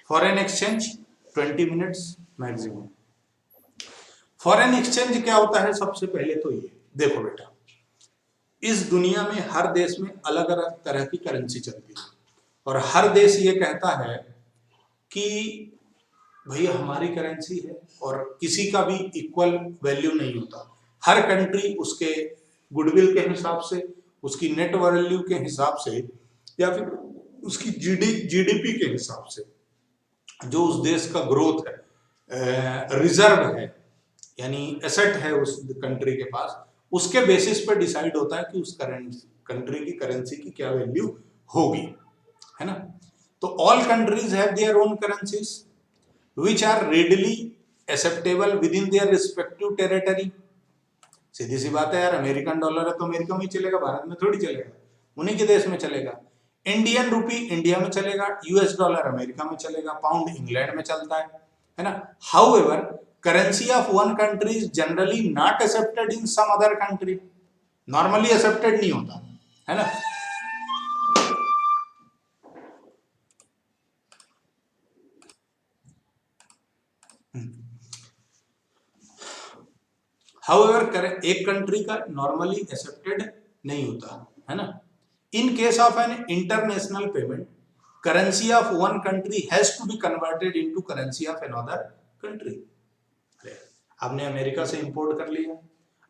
Foreign exchange 20 minutes maximum. Foreign exchange क्या होता है? सबसे पहले तो ये देखो बेटा, इस दुनिया में हर देश में अलग अलग तरह की करेंसी चलती है और हर देश ये कहता है कि भैया हमारी करेंसी है, और किसी का भी इक्वल वैल्यू नहीं होता। हर कंट्री उसके गुडविल के हिसाब से, उसकी नेट वैल्यू के हिसाब से, या फिर उसकी जीडीपी के हिसाब से, जो उस देश का ग्रोथ है, रिजर्व है, यानी एसेट है उस कंट्री के पास, उसके बेसिस पर डिसाइड होता है कि उस कंट्री की करेंसी की क्या वैल्यू होगी, है ना। तो all countries have their own currencies which are readily acceptable within their respective territory। सीधी सी बात है यार, अमेरिकन डॉलर है तो अमेरिका में चलेगा, भारत में थोड़ी चलेगा, उन्हीं के देश में चलेगा। इंडियन रुपी इंडिया में चलेगा, यूएस डॉलर अमेरिका में चलेगा, पाउंड इंग्लैंड में चलता है ना। However currency of one country is generally not accepted in some other country, normally accepted नहीं होता, है ना। हाउएवर एक कंट्री का नॉर्मली एक्सेप्टेड नहीं होता, है ना। In case of an international payment, currency of one country has to be converted into currency of another country. आपने अमेरिका से इंपोर्ट कर लिया,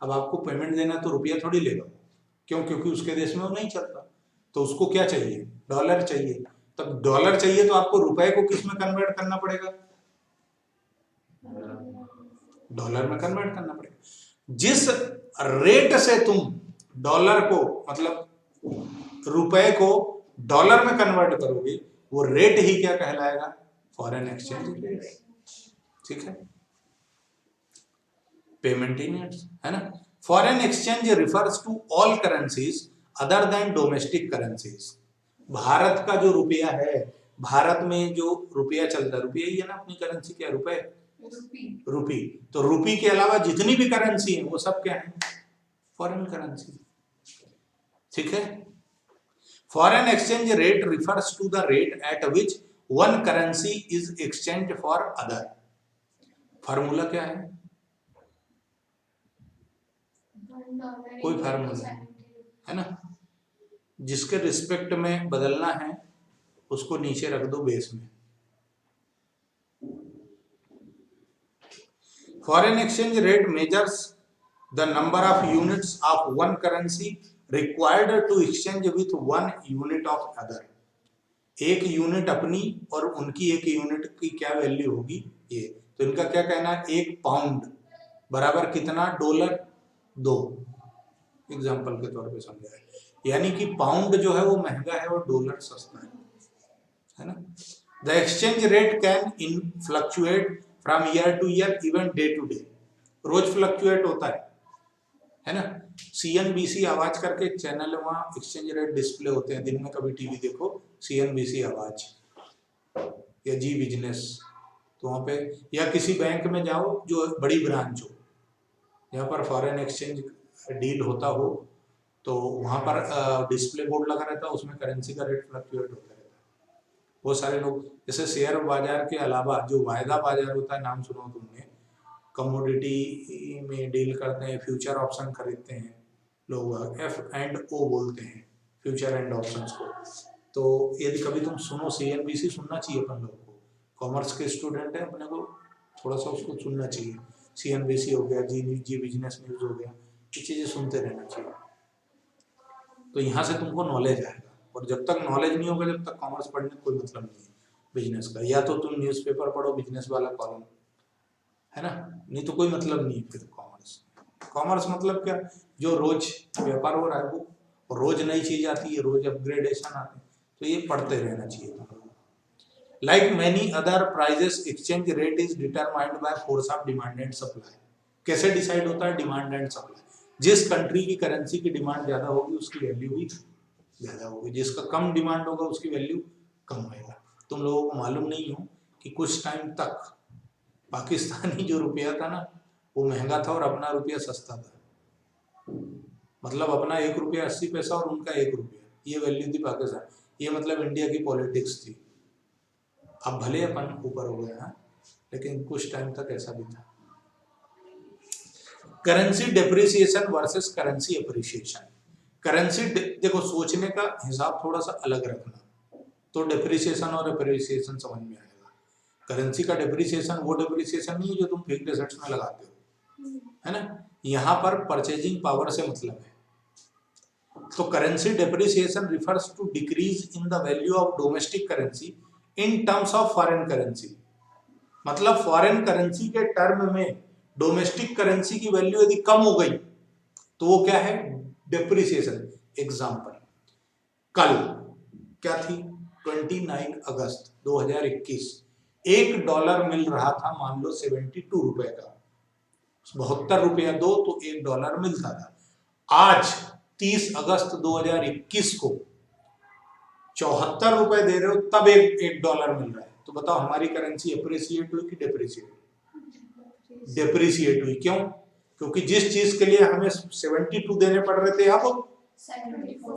अब आपको पेमेंट देना तो रुपया थोड़ी लेगा, क्यों? क्योंकि उसके देश में वो नहीं चलता, तो उसको क्या चाहिए? डॉलर चाहिए। तब डॉलर चाहिए तो आपको रुपए को किस में कन्वर्ट करना पड़ेगा? डॉलर में कन्वर्ट करना पड़ेगा। जिस रेट से तुम डॉलर को, मतलब रुपए को डॉलर में कन्वर्ट करोगे, वो रेट ही क्या कहलाएगा? फॉरेन एक्सचेंज रेट, ठीक है। पेमेंट यूनिट्स, है ना। Foreign exchange refers to all currencies other than domestic currencies. Bharat का जो रुपया है, भारत में जो रुपया चलता है, रुपया ही है ना अपनी करेंसी, क्या रुपए? रुपी। तो रुपी के अलावा जितनी भी करेंसी है वो सब क्या है? फॉरेन करेंसी, ठीक है। Foreign exchange rate refers to the rate at which one currency is exchange for other. Formula क्या है? कोई फार्मूला है ना, जिसके रिस्पेक्ट में बदलना है उसको नीचे रख दो बेस में। Foreign exchange rate measures the number of units of one currency required to exchange with one unit of other। एक यूनिट अपनी और उनकी एक यूनिट की क्या वैल्यू होगी ये। तो इनका क्या कहना है? एक पाउंड बराबर कितना डॉलर? 2। एग्जाम्पल के तौर पे समझा है, यानी कि पाउंड जो है वो महंगा है और डॉलर सस्ता है ना। The exchange rate can in fluctuate from year to year, even day to day. रोज फ्लक्चुएट होता है ना। सीएनबीसी आवाज करके एक चैनल है, वहाँ एक्सचेंज रेट डिस्प्ले होते हैं, दिन में कभी टीवी देखो, सीएनबीसी आवाज या जी बिजनेस, तो वहाँ पे, या किसी बैंक में जाओ जो बड़ी ब्रांच हो, यहाँ पर फॉरेन एक्सचेंज डील होता हो, तो वहाँ पर डिस्प्ले बोर्ड लगा रहता है, उसमें करेंसी का रेट फ्लक्चुएट होता रहता है। बहुत सारे लोग, जैसे शेयर बाजार के अलावा जो वायदा बाजार होता है, नाम सुनो तुमने, कमोडिटी में डील करते हैं, फ्यूचर ऑप्शन खरीदते हैं लोग, F&O बोलते हैं फ्यूचर एंड ऑप्शंस को। तो यदि कभी तुम सुनो, सीएनबीसी सुनना चाहिए अपन लोग को, कॉमर्स के स्टूडेंट है, अपने को थोड़ा सा उसको सुनना चाहिए। सीएनबीसी हो गया, जी बिजनेस न्यूज हो गया, ये चीजें सुनते रहना चाहिए, तो यहाँ से तुमको नॉलेज आएगा। और जब तक नॉलेज नहीं होगा, जब तक कॉमर्स पढ़ने का कोई मतलब नहीं है बिजनेस का। या तो तुम न्यूज़पेपर पढ़ो, बिजनेस वाला कॉलम, है ना, नहीं तो कोई मतलब नहीं है फिर कॉमर्स मतलब क्या? जो रोज व्यापार हो रहा है वो, और रोज नई चीज आती है, रोज अपग्रेडेशन आते हैं, तो ये पढ़ते रहना चाहिए। Like many other prices, exchange rate is determined by force of demand and supply. कैसे डिसाइड होता है? Demand and supply. जिस कंट्री की करेंसी की डिमांड ज्यादा होगी उसकी वैल्यू भी ज्यादा होगी, जिसका कम डिमांड होगा उसकी वैल्यू कम होगा। तुम लोगों को मालूम नहीं हो कि कुछ टाइम तक पाकिस्तानी जो रुपया था ना, वो महंगा था और अपना रुपया सस्ता था। मतलब अपना 1 रुपया 80 पैसा और उनका 1 रुपया, ये वैल्यू थी पाकिस्तान। ये मतलब इंडिया की पॉलिटिक्स थी। अब भले अपन ऊपर हो गए हैं, लेकिन कुछ टाइम तक ऐसा भी था। Currency depreciation versus currency appreciation. Currency देखो, सोचने का हिसाब थोड़ा सा अलग रखना, तो डेप्रिसिएशन और अप्रिसिएशन समझ में आएगा। करेंसी का डेप्रिसिएशन वो डेप्रिसिएशन नहीं है जो तुम फिक्स्ड एसेट्स में लगाते हो, है ना। यहाँ पर परचेजिंग पावर से मतलब है। तो currency depreciation refers to decrease in the value of domestic currency in terms of foreign currency. मतलब फॉरेन करेंसी के टर्म में डोमेस्टिक करेंसी की वैल्यू यदि कम हो गई तो वो क्या है, डेप्रिसिएशन। एग्जांपल, कल क्या थी, 29 अगस्त 2021, $1 मिल रहा था मान लो 72 रुपए का, 72 रुपया दो तो $1 मिलता था। आज 30 अगस्त 2021 को 74 रुपए दे रहे हो तब $1 मिल रहा है। तो बताओ हमारी करेंसी अप्रिसिएट हुई कि डेप्रिसिएट? डेप्रिसिएट हुई। क्यों? क्योंकि जिस चीज के लिए हमें 72 देने पड़ रहे थे अब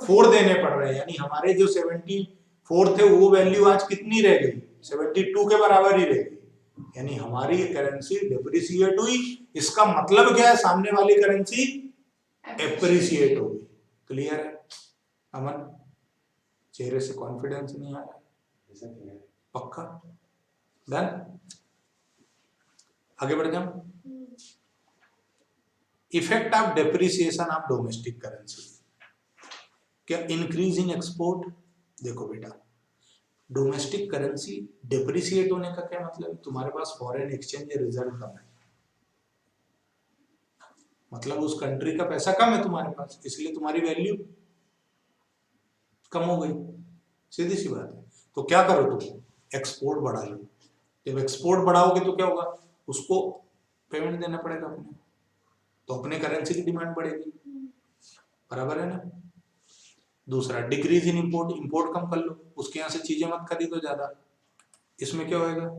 4 देने पड़ रहे हैं, यानी हमारे जो 74 थे वो वैल्यू आज कितनी रह गई, 72 के बराबर ही रह गई, यानी हमारी करेंसी डेप्रिसिएट हुई। इसका मतलब क्या है, सामने वाली करेंसी एप्रिसिएट हो गई। क्लियर है अमन? चेहरे से कॉन्फिडेंस नहीं आया, पक्का? डन? आगे बढ़ जाओ। Effect of depreciation of domestic currency. क्या इंक्रीज इन एक्सपोर्ट? देखो बेटा, डोमेस्टिक करेंसी डेप्रिसिएट होने का क्या मतलब है, तुम्हारे पास फॉरेन एक्सचेंज रिजर्व कम है, मतलब उस कंट्री का पैसा कम है तुम्हारे पास, इसलिए तुम्हारी वैल्यू कम हो गई। सीधी सी बात है। तो क्या करो तुम, एक्सपोर्ट बढ़ा लो। जब एक्सपोर्ट बढ़ाओगे तो क्या होगा, उसको पेमेंट देना पड़ेगा अपने, तो अपने करेंसी की डिमांड बढ़ेगी, बराबर है ना। दूसरा, डिक्रीज इन इंपोर्ट, इंपोर्ट कम कर लो, उसके यहाँ से चीजें मत खरीदो ज्यादा। इसमें क्या होएगा,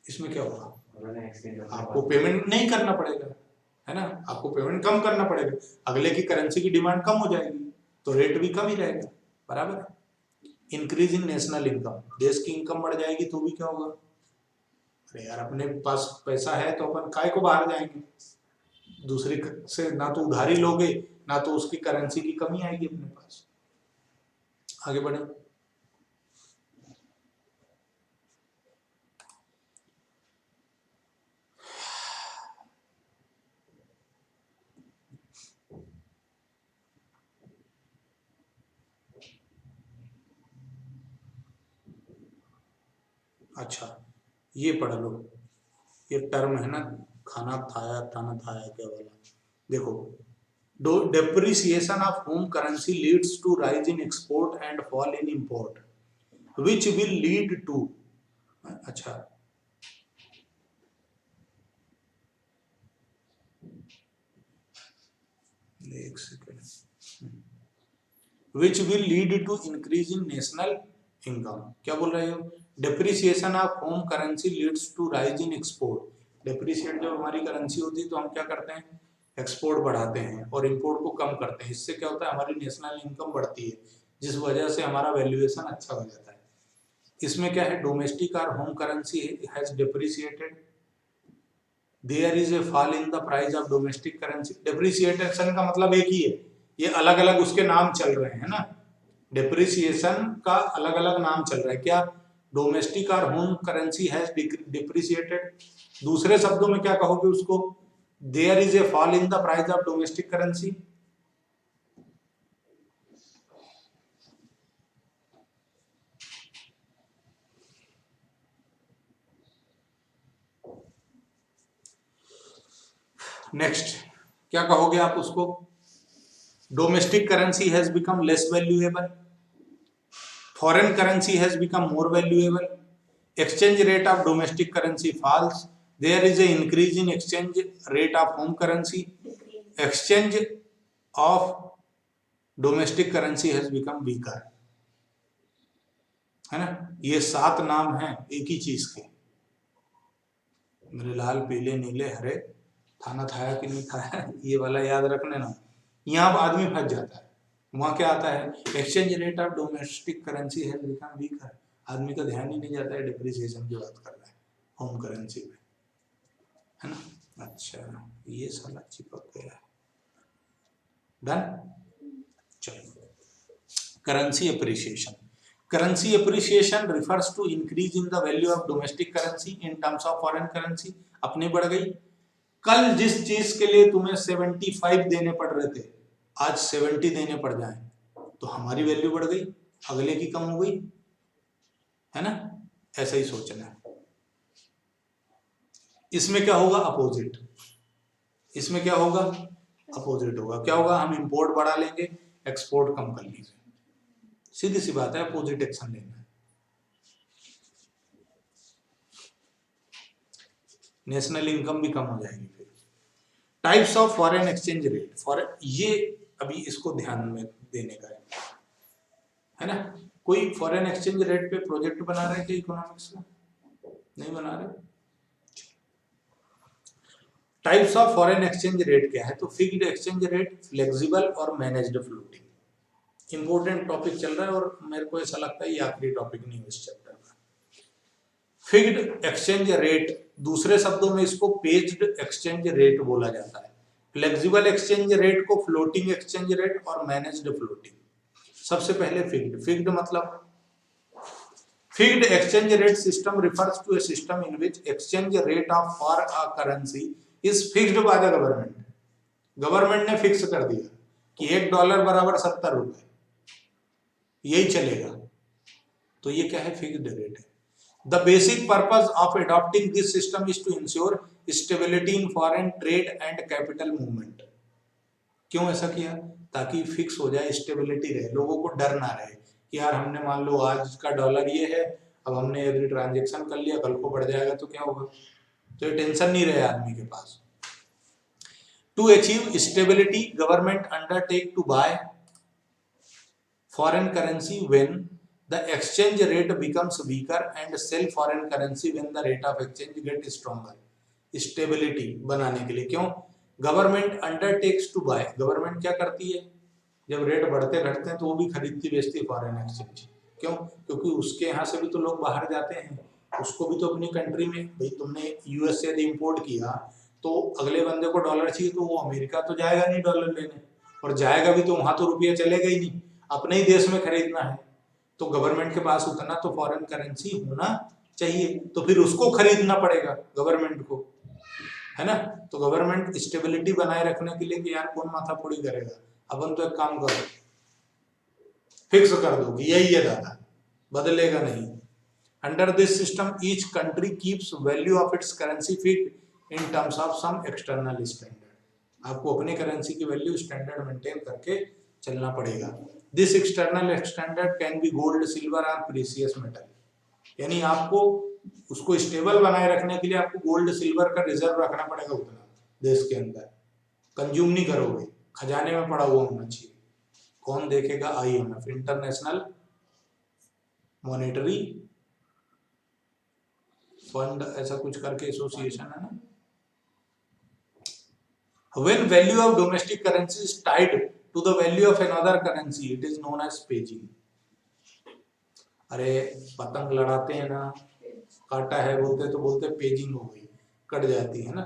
इसमें क्या होगा, आपको पेमेंट नहीं करना पड़ेगा, है ना, आपको पेमेंट कम करना पड़ेगा, अगले की करेंसी की डिमांड कम हो जाएगी तो रेट भी कम ही रहेगा, बराबर है। इंक्रीज इन नेशनल इनकम, देश की इनकम बढ़ जाएगी तो भी क्या होगा, अरे यार अपने पास पैसा है तो अपन काय को बाहर जाएंगे, दूसरे से ना तो उधारी लोगे ना तो उसकी करेंसी की कमी आएगी अपने पास। आगे बढ़े। अच्छा ये पढ़ लो, ये टर्म है ना, खाना खाया थाना खाया क्या वाला। देखो, depreciation of home currency leads to rise in export and fall in import, which will lead to, अच्छा एक second, which will lead to increase in national income। क्या बोल रहे हो, depreciation of home currency leads to rise in export। depreciate जब हमारी currency होती है तो हम क्या करते हैं, एक्सपोर्ट बढ़ाते हैं और इंपोर्ट को कम करते हैं। इससे क्या होता है, हमारी नेशनल इनकम बढ़ती है, जिस वजह से हमारा वैल्यूएशन अच्छा हो जाता है। इसमें क्या है, डोमेस्टिक और home currency has depreciated, there is a fall in the price of domestic currency. Depreciation का मतलब एक ही है, ये अलग अलग उसके नाम चल रहे हैं ना, डेप्रिसिएशन का अलग अलग नाम चल रहा है। क्या, डोमेस्टिक और होम करेंसी हैज डिप्रिसिएटेड, दूसरे शब्दों में क्या कहोगे उसको, there is a fall in the price of domestic currency. Next क्या कहोगे आप उसको, domestic currency has become less valuable, foreign currency has become more valuable, exchange rate of domestic currency falls, there is a increase in exchange rate of home currency, exchange of domestic currency has become weaker, है ना। ये 7 नाम हैं एक ही चीज के, मेरे लाल पीले नीले हरे, थाना थाया कि नहीं थाया, ये वाला याद रखने ना, यहाँ आदमी फंस जाता है। वहां क्या आता है, exchange rate of domestic currency है बिकम वीकर। आदमी का ध्यान ही नहीं जाता है डिप्रिसिएशन की बात कर रहा है होम करेंसी में, है ना। अच्छा ये साला चिपक गया, डन। चलो, currency appreciation. Currency appreciation refers to increase in the value of domestic currency in terms of foreign currency. अपनी बढ़ गई, कल जिस चीज के लिए तुम्हें 75 देने पड़ रहे थे आज 70 देने पड़ जाए तो हमारी वैल्यू बढ़ गई, अगले की कम हो गई, है ना। ऐसा ही सोचना है। इसमें क्या होगा, अपोजिट। इसमें क्या होगा, अपोजिट होगा। क्या होगा, हम इंपोर्ट बढ़ा लेंगे, एक्सपोर्ट कम कर लीजिए। सीधी सी बात है, अपोजिट एक्शन लेना है। नेशनल इनकम भी कम हो जाएगी। फिर types of foreign exchange rate, foreign, ये अभी इसको ध्यान में देने का है ना। कोई फॉरेन एक्सचेंज रेट पे प्रोजेक्ट बना रहे थे इकोनॉमिक्स का, नहीं बना रहे। Types of foreign exchange rate क्या है, तो फिक्स्ड एक्सचेंज रेट, फ्लेक्सिबल और मैनेज्ड फ्लोटिंग। इंपॉर्टेंट टॉपिक चल रहा है और मेरे को ऐसा लगता है ये आखिरी टॉपिक नहीं है इस चैप्टर का। फिक्स्ड एक्सचेंज रेट, दूसरे शब्दों में इसको पेज्ड एक्सचेंज रेट बोला जाता है। फ्लेक्सिबल एक्सचेंज रेट को फ्लोटिंग एक्सचेंज रेट और मैनेज्ड फ्लोटिंग। सबसे पहले फिक्स्ड। फिक्स्ड मतलब, fixed exchange rate system refers to a system in which exchange rate of for a currency is fixed by the government. Government ने fix कर दिया कि $1 बराबर 70 रुपए, यही चलेगा, तो ये क्या है, फिक्स्ड रेट है। The basic purpose of adopting this system is to ensure stability in foreign trade and capital movement. क्यों ऐसा किया, ताकि फिक्स हो जाए, स्टेबिलिटी रहे, लोगों को डर ना रहे कि यार हमने मान लो आज का डॉलर ये है, अब हमने एवरी ट्रांजेक्शन कर लिया, कल को बढ़ जाएगा तो क्या होगा, तो ये टेंशन नहीं रहे आदमी के पास। To achieve stability government undertake to buy foreign currency when the exchange rate becomes weaker and sell foreign currency when the rate of exchange get stronger. Stability बनाने के लिए, क्यों, government undertakes to buy, government क्या करती है, जब rate बढ़ते घटते हैं तो वो भी खरीदती बेचती है फॉरेन एक्सचेंज। क्यों, क्योंकि उसके यहाँ से भी तो लोग बाहर जाते हैं, उसको भी तो अपनी कंट्री में, भाई तुमने यूएस से यदि इम्पोर्ट किया तो अगले बंदे को डॉलर चाहिए तो वो अमेरिका तो जाएगा नहीं डॉलर लेने, और जाएगा भी तो वहां तो रुपया चलेगा ही नहीं, अपने ही देश में खरीदना है। तो गवर्नमेंट के पास उतना तो फॉरेन करेंसी होना चाहिए, तो फिर उसको खरीदना पड़ेगा गवर्नमेंट को, है ना। तो गवर्नमेंट स्टेबिलिटी बनाए रखने के लिए कि यार कौन माथाफोड़ी करेगा, अपन तो एक काम करो, फिक्स कर दो कि यही है दादा, बदलेगा नहीं। Under this system each country keeps value of its currency fixed in terms of some external standard. आपको अपनी करेंसी की वैल्यू स्टैंडर्ड मेंटेन करके चलना पड़ेगा। This external standard can be gold, silver और प्रीसियस मेटल, यानी आपको उसको स्टेबल बनाए रखने के लिए आपको गोल्ड सिल्वर का रिजर्व रखना पड़ेगा, उतना देश के अंदर कंज्यूम नहीं करोगे, खजाने में पड़ा हुआ होना चाहिए। कौन देखेगा, IMF, इंटरनेशनल मॉनेटरी फंड, ऐसा कुछ करके एसोसिएशन है ना। When value of domestic currency is tied to the value of another currency, it is known as pledging. अरे पतंग लड़ाते हैं ना, काटा है बोलते तो बोलते पेजिंग हो गई, कट जाती है ना,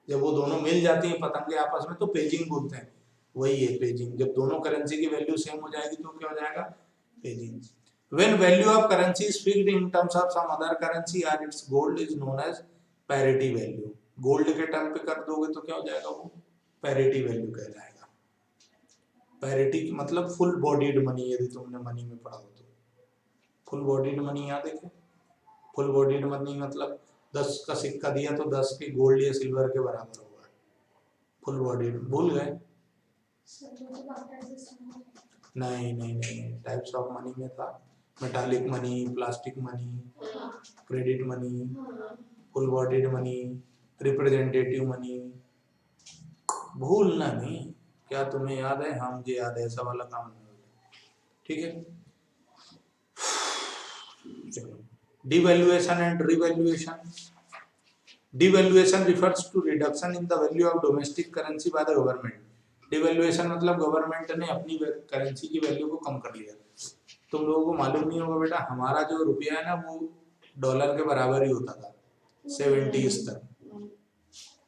जब वो दोनों मिल जाती हैं पतंगे आपस में तो पेजिंग बोलते हैं, वही है पेजिंग। जब दोनों करेंसी की वैल्यू सेम हो जाएगी तो क्या हो जाएगा, paging. When value of currency is fixed in terms of some other currency or its gold is known as parity value. Gold के टर्म पे कर दोगे तो क्या हो जाएगा, वो पैरिटी वैल्यू कहलाएगा। पैरिटी मतलब फुल बॉडीड मनी, यदि तुमने मनी में पढ़ा हो तो फुल बॉडीड मनी याद है क्या, फुल बॉडीड मनी मतलब 10 का सिक्का दिया तो 10 के गोल्ड या सिल्वर के बराबर होगा, फुल बॉडीड। भूल गए, नहीं नहीं नहीं, टाइप्स ऑफ मनी में था metallic money, plastic money, credit money, full bodied money, representative money. भूलना नहीं, क्या तुम्हें याद है, हाँ मुझे याद है, ऐसा वाला काम नहीं, ठीक है। चलो, devaluation and revaluation. Devaluation refers to reduction in the value of domestic currency by the government devaluation मतलब गवर्नमेंट ने अपनी करेंसी की वैल्यू को कम कर लिया। तुम लोगों को मालूम नहीं होगा बेटा, हमारा जो रुपया है ना वो डॉलर के बराबर ही होता था 70s तक,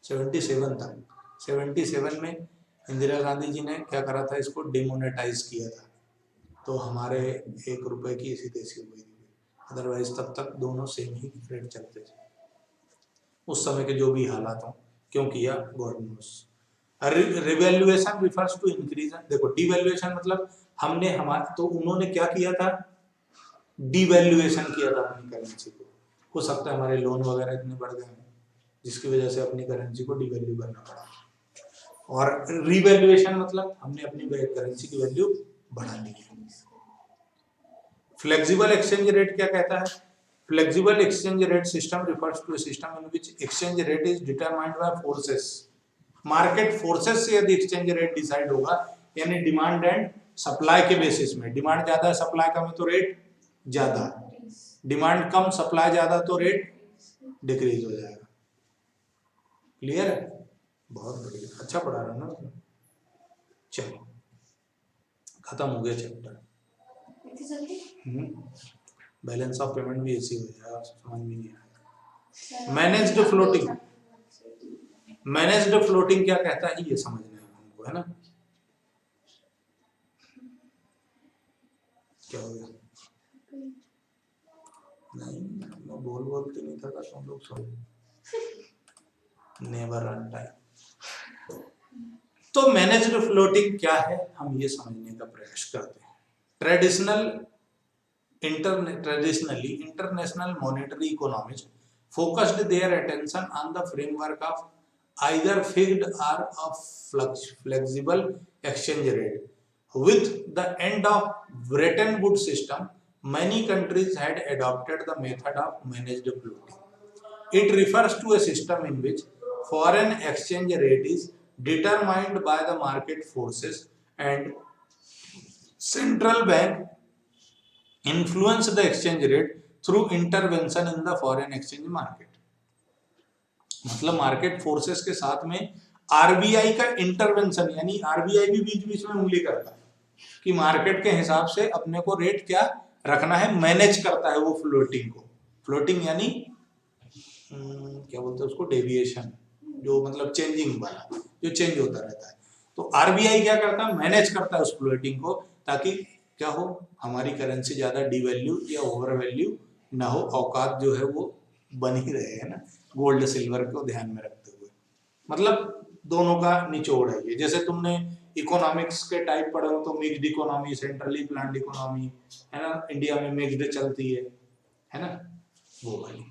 77 तक। 77 में इंदिरा गांधी जी ने क्या करा था, इसको डिमोनेटाइज किया था, तो हमारे 1 रुपए की ऐसी तैसी हो गई थी। अदरवाइज तब तक दोनों सेम ही रेट चलते थे उस समय के जो भी हालात हों। क्यों किया, God knows. Revaluation refers to increase. देखो डिवैल्यूएशन मतलब हमने हमारे, तो उन्होंने क्या किया था, डिवैल्यूएशन किया था अपनी करेंसी को। हो सकता है हमारे लोन वगैरह इतने बढ़ गए जिसकी वजह से अपनी करेंसी को डिवैल्यू करना पड़ा। और रिवैल्यूएशन मतलब हमने अपनी करेंसी की वैल्यू बढ़ा दी है। फ्लेक्सिबल एक्सचेंज रेट क्या कहता है? Flexible exchange rate system refers to a system in which exchange rate is determined by forces. Market forces से यदि एक्सचेंज रेट डिसाइड होगा, यानी डिमांड एंड सप्लाई के बेसिस में। डिमांड ज्यादा है, सप्लाई कम है तो रेट ज्यादा, डिमांड कम सप्लाई ज्यादा तो रेट डिक्रीज हो जाएगा। क्लियर है? बहुत बढ़िया, अच्छा पढ़ा रहा ना। चलो खत्म हो गया चैप्टर। बैलेंस ऑफ पेमेंट भी ऐसी हो जाएगा, समझ में नहीं आएगा। मैनेज्ड फ्लोटिंग, मैनेज्ड फ्लोटिंग क्या कहता है ये समझना है हमको, है ना। क्या हो गया? नहीं मैं बोलते नहीं था, तुम लोग सुनो। Never run time. तो मैनेज्ड फ्लोटिंग क्या है, हम ये समझने का प्रयास करते हैं। Traditionally, international monetary economies focused their attention on the framework of either fixed or a flexible exchange rate. With the end of Bretton Woods system, many countries had adopted the method of managed floating. It refers to a system in which foreign exchange rate is determined by the market forces and central bank influence the exchange rate through intervention in the foreign exchange market. मतलब market forces के साथ में RBI का intervention, यानी RBI भी बीच बीच में उंगली करता है कि मार्केट के हिसाब से अपने को रेट क्या रखना है, मैनेज करता है वो फ्लोटिंग को। फ्लोटिंग यानी क्या बोलते हैं उसको, डेविएशन, जो मतलब चेंजिंग वाला, जो चेंज होता रहता है। तो आरबीआई क्या करता है, मैनेज करता है उस फ्लोटिंग को, ताकि क्या हो, हमारी करेंसी ज्यादा डिवैल्यू या ओवर वैल्यू ना हो, औकात जो है वो बन ही रहे, है ना, गोल्ड सिल्वर को ध्यान में रखते हुए। मतलब दोनों का निचोड़ है ये। जैसे तुमने इकोनॉमिक्स के टाइप पढ़े हो तो mixed economy, centrally planned economy, है ना, इंडिया में मिक्स्ड चलती है ना, वो वाली।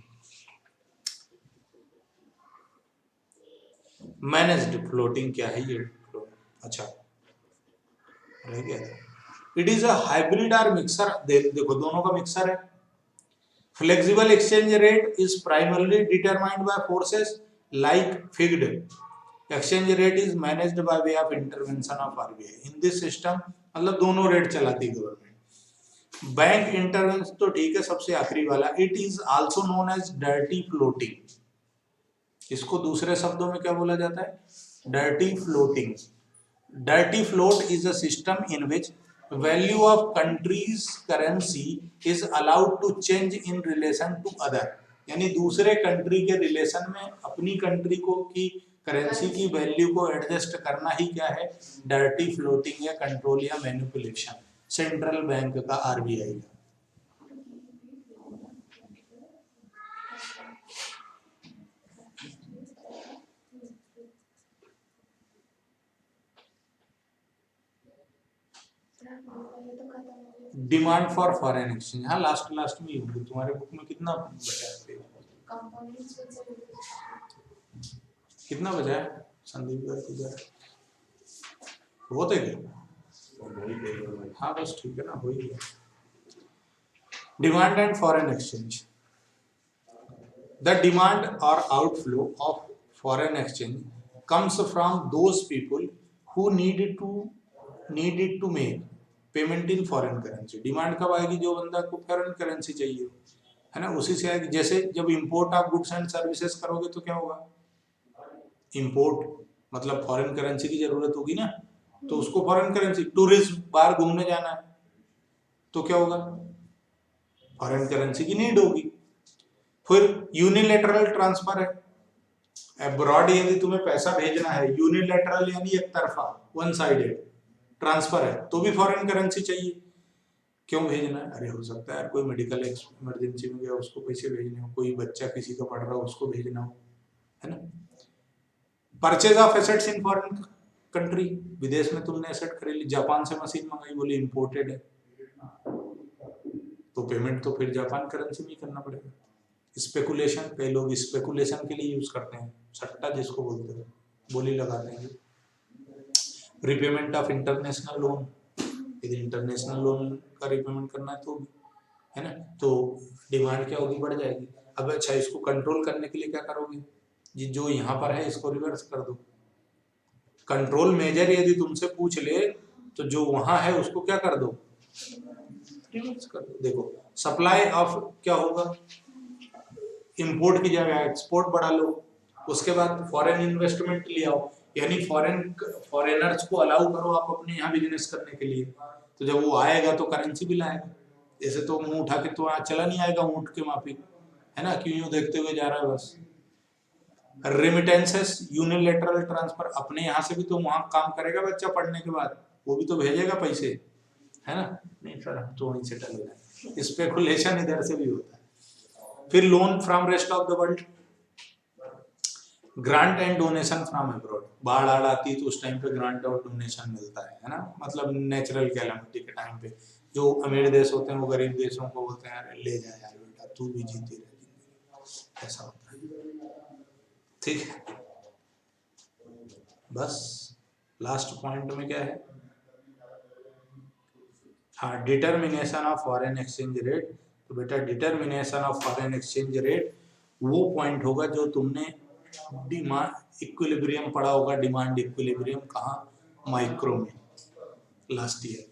मैनेज्ड फ्लोटिंग क्या है ये? अच्छा रह गया था। इट इज अ हाइब्रिड और मिक्सर। देखो दोनों का मिक्सर है। Flexible exchange rate is primarily determined by forces like fixed exchange rate is managed by way of intervention of RBI. In this system मतलब दोनों रेट चलाती है गवर्नमेंट। बैंक इंटरवेंशन तो ठीक है, सबसे आखिरी वाला। It is also known as dirty floating. इसको दूसरे शब्दों में क्या बोला जाता है? Dirty floating. Dirty float is a system in which value of country's currency is allowed to change in relation to other। यानी दूसरे कंट्री के रिलेशन में अपनी कंट्री को की करेंसी की वैल्यू को एडजस्ट करना ही क्या है? डर्टी फ्लोटिंग या कंट्रोल या मैनिपुलेशन सेंट्रल बैंक का, आरबीआई का। डिमांड फॉर फॉरेन एक्सचेंज, हाँ लास्ट में ही होगी। तुम्हारे बुक में कितना बचा है? कितना बचा है संदीप का? बहुत है क्या? हाँ बस ठीक है ना, हो ही गया। Demand and foreign exchange. The demand और outflow of foreign exchange comes from those people who needed to make payment in foreign currency. Demand कब आएगी? जो बंदा को फॉरेन करेंसी चाहिए, है ना, उसी से आएगी। जैसे जब import of goods and services करोगे तो क्या होगा? इंपोर्ट मतलब फॉरेन करेंसी की जरूरत होगी ना, तो उसको फॉरेन करेंसी, टूरिस्ट बाहर घूमने जाना है तो क्या होगा, फॉरेन करेंसी की नीड होगी। फिर यूनिलेटरल ट्रांसफर है, अब्रॉड यदि तुम्हें पैसा भेजना है, यूनिलेटरल यानी एक तरफा, वन साइडेड ट्रांसफर है, तो भी फॉरेन करेंसी चाहिए। क्यों भेजना है? अरे हो सकता है यार कोई मेडिकल इमरजेंसी में गया, उसको पैसे भेजने हो, कोई बच्चा किसी का पढ़ रहा हो उसको भेजना हो, है ना। Purchase of assets in foreign country, विदेश में तुमने एसेट खरीद ली, जापान से मशीन मंगाई, बोली इंपोर्टेड है, तो पेमेंट तो फिर जापान करेंसी में ही करना पड़ेगा। स्पेकुलेशन, कई लोग स्पेकुलेशन के लिए यूज करते हैं, सट्टा जिसको बोलते हैं, बोली लगाते हैं। रिपेमेंट ऑफ इंटरनेशनल लोन, यदि इंटरनेशनल लोन का रिपेमेंट करना है तो भी, है ना, तो डिमांड क्या होगी, बढ़ जाएगी। अब अच्छा, इसको कंट्रोल करने के लिए क्या करोगे, ये जो यहाँ पर है इसको रिवर्स कर दो। कंट्रोल मेजर यदि तुमसे पूछ ले तो जो वहां है उसको क्या कर दो, रिवर्स कर दो। देखो सप्लाई ऑफ क्या होगा, इंपोर्ट की जगह एक्सपोर्ट बढ़ा लो, उसके बाद फॉरेन इन्वेस्टमेंट ले आओ, यानी फॉरेनर्स को अलाउ करो आप अपने यहाँ बिजनेस करने के लिए, तो जब वो आएगा तो करेंसी भी लाएगा। ऐसे तो मुंह उठा के तो चला नहीं आएगा ऊँट के माफिक, है ना, क्यों यूं देखते हुए जा रहा है बस। रेमिटेंसेस, यूनिलेटरल ट्रांसफर, अपने यहाँ से भी तो वहां काम करेगा बच्चा पढ़ने के बाद, वो भी तो भेजेगा पैसे, है ना, नहीं सर हम तो वहीं से टल गए। स्पेकुलेशन इधर से भी होता है। फिर loan from rest of the world, grant and donation from abroad, बाढ़ आड़ आती है तो उस टाइम पे ग्रांट और डोनेशन मिलता है ना, मतलब नेचुरल कैलामिटी के टाइम पे जो अमीर देश होते हैं वो गरीब देशों को बोलते हैं यार ले जा यार बेटा तू भी जीती रह, ऐसा होता है। ठीक है, बस लास्ट पॉइंट में क्या है, हाँ, determination of foreign exchange rate. तो बेटा determination of foreign exchange rate वो पॉइंट होगा जो तुमने डिमांड इक्विलिब्रियम पढ़ा होगा, डिमांड इक्विलिब्रियम कहाँ, माइक्रो में लास्ट ईयर।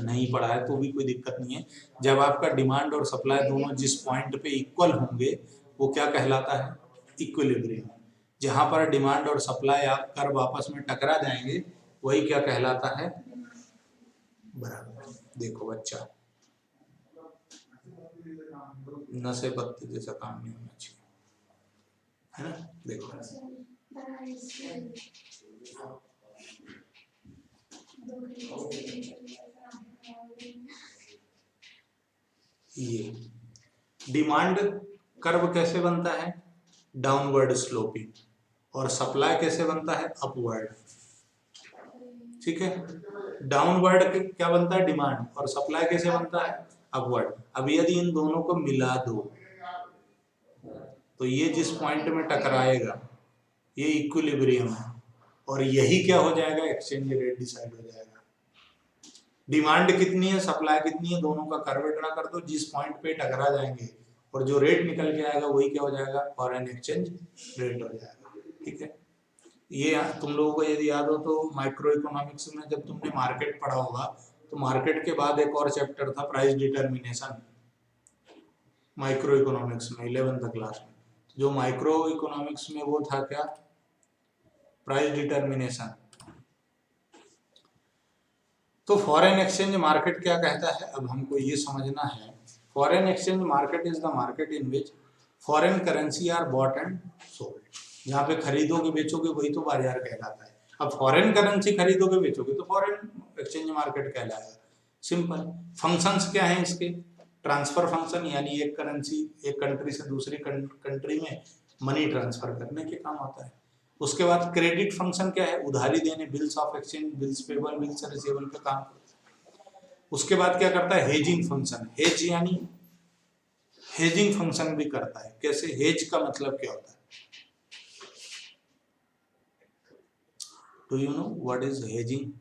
नहीं पढ़ा है तो भी कोई दिक्कत नहीं है, जब आपका डिमांड और सप्लाई दोनों जिस पॉइंट पे इक्वल होंगे वो क्या कहलाता है, इक्विलिब्रियम। जहां पर डिमांड और सप्लाई कर्व आपस में टकरा जाएंगे वही क्या कहलाता है, बराबर। देखो बच्चा, नशे पत्ते जैसा काम नहीं होना चाहिए, है ना। देखो ये डिमांड कर्व कैसे बनता है, डाउनवर्ड स्लोपिंग, और सप्लाई कैसे बनता है, अपवर्ड। ठीक है, डाउनवर्ड क्या बनता है, डिमांड, और सप्लाई कैसे बनता है, अपवर्ड। अब यदि इन दोनों को मिला दो तो ये जिस पॉइंट में टकराएगा ये इक्विलिब्रियम है, और यही क्या हो जाएगा, एक्सचेंज रेट डिसाइड हो जाएगा। डिमांड कितनी है, सप्लाई कितनी है, दोनों का कर्व ड्रा कर दो, जिस पॉइंट पे टकरा जाएंगे और जो रेट निकल के आएगा वही क्या हो जाएगा, फॉरेन एक्सचेंज रेट हो जाएगा। ठीक है, ये तुम लोगों को यदि याद हो तो माइक्रो इकोनॉमिक्स में जब तुमने मार्केट पढ़ा होगा तो मार्केट के बाद एक और चैप्टर था प्राइस डिटर्मिनेशन, माइक्रो इकोनॉमिक्स में 11th क्लास में। जो माइक्रो इकोनॉमिक्स में वो था क्या, प्राइस डिटर्मिनेशन। तो फॉरेन एक्सचेंज मार्केट क्या कहता है, अब हमको ये समझना है। Foreign exchange market is the market in which foreign currency are bought and sold, जहाँ पे खरीदोगे बेचोगे वही तो बाजार कहलाता है। अब फॉरेन करेंसी खरीदोगे बेचोगे तो फॉरेन एक्सचेंज मार्केट कहलाएगा, सिंपल। फंक्शंस क्या है इसके, ट्रांसफर फंक्शन, यानी एक करेंसी एक कंट्री से दूसरी कंट्री में मनी ट्रांसफर करने के काम आता है। उसके बाद क्रेडिट फंक्शन क्या है, उधारी देने, bills of exchange, bills payable, bills receivable का काम। उसके बाद क्या करता है, हेजिंग फंक्शन, हेज यानी हेजिंग फंक्शन भी करता है। कैसे, हेज का मतलब क्या होता है, do you know what is hedging?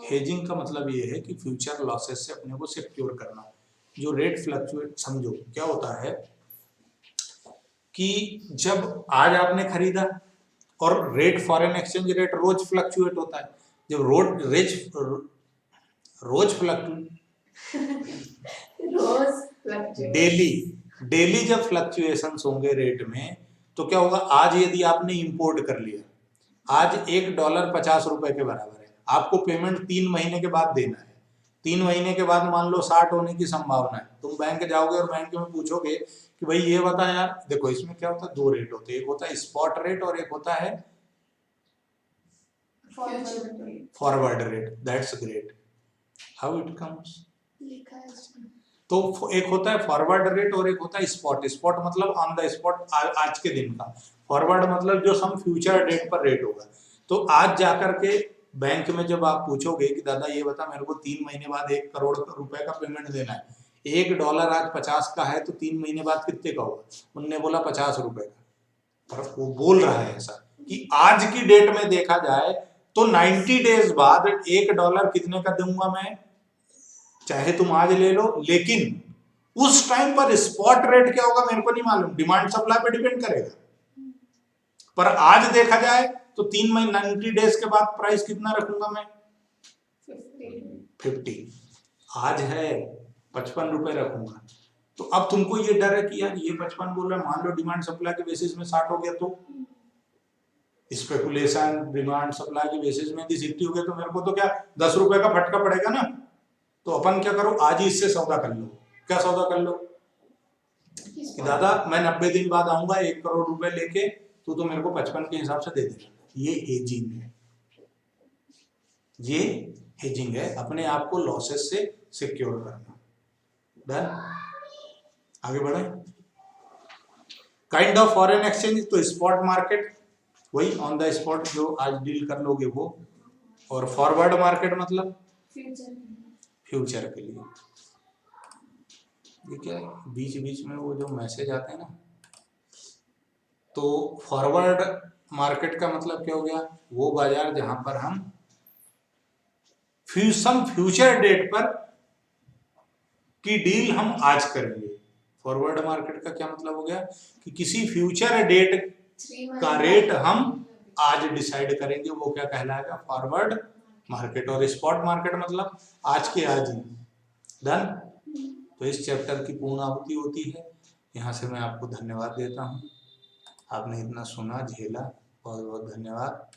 Hedging का मतलब ये है कि फ्यूचर लॉसेस से अपने को सिक्योर करना। जो रेट फ्लक्चुएट, समझो क्या होता है कि जब आज आपने खरीदा और रेट फॉरेन एक्सचेंज रेट रोज फ्लक्चुएट होता है, जब रोज डेली जब फ्लक्चुएशंस होंगे रेट में तो क्या होगा, आज यदि आपने इंपोर्ट कर लिया आज $1 50 के बराबर है। आपको पेमेंट 3 महीने के बाद देना है। 3 महीने के बाद मान लो 60 होने की संभावना है। तुम बैंक जाओगे और बैंक में पूछोगे कि भाई ये बता यार, देखो इसमें क्या होता है, 2 रेट होते हैं, एक होता है स्पॉट रेट और एक होता है forward rate. That's great. How it comes? लिखा है इसमें। तो एक होता है फॉरवर्ड रेट और एक होता है स्पॉट। स्पॉट मतलब ऑन द स्पॉट, आज के दिन का। फॉरवर्ड मतलब जो सम फ्यूचर डेट पर रेट होगा। तो आज जाकर के बैंक में जब आप पूछोगे कि दादा ये बता, मेरे को 3 महीने बाद 1 करोड़ रुपए का पेमेंट देना है, $1 आज 50 का है, तो 3 महीने बाद कितने का होगा? उनने बोला $50 का। और वो बोल रहा है ऐसा कि आज की डेट में देखा जाए तो 90 डेज बाद $1 कितने का दूंगा मैं, चाहे तुम आज ले लो, लेकिन उस टाइम पर स्पॉट रेट क्या होगा मेरे को नहीं मालूम, डिमांड सप्लाई पे डिपेंड करेगा। पर आज देखा जाए तो 3 महीने 90 डेज के बाद प्राइस कितना रखूंगा मैं? 50। आज है 55 रुपए रखूंगा। तो अब तुमको ये डर है कि यार ये 55 बोल रहा है, मान लो डिमांड सप्लाई के बेसिस में 60 हो गया तो स्पेकुलेशन डिमांड सप्लाई के बेसिस में 60 हो गया तो मेरे को तो क्या $10 का फटका पड़ेगा ना। तो अपन क्या करो, आज ही इससे सौदा कर लो। क्या सौदा कर लो कि दादा मैं 90 दिन बाद आऊंगा 1 करोड़ रुपए लेके, तो मेरे को 55 के हिसाब से दे देना। ये हेजिंग है, ये हेजिंग है, अपने आप को लॉसेस से सिक्योर करना। डन, आगे बढ़े। काइंड ऑफ फॉरेन एक्सचेंज, तो स्पॉट मार्केट वही ऑन द स्पॉट जो आज डील कर लोगे वो, और फॉरवर्ड मार्केट मतलब फ्यूचर के लिए। ये क्या है, बीच बीच में वो जो मैसेज आते हैं ना, तो फॉरवर्ड मार्केट का मतलब क्या हो गया, वो बाजार जहां पर हम फ्यूचर डेट पर की डील हम आज करेंगे। फॉरवर्ड मार्केट का क्या मतलब हो गया कि किसी फ्यूचर डेट का रेट हम आज डिसाइड करेंगे, वो क्या कहलाएगा, फॉरवर्ड मार्केट। और स्पॉट मार्केट मतलब आज के आज ही। डन। तो इस चैप्टर की पूर्णाहुति होती है। यहाँ से मैं आपको धन्यवाद देता हूँ, आपने इतना सुना झेला, बहुत बहुत धन्यवाद।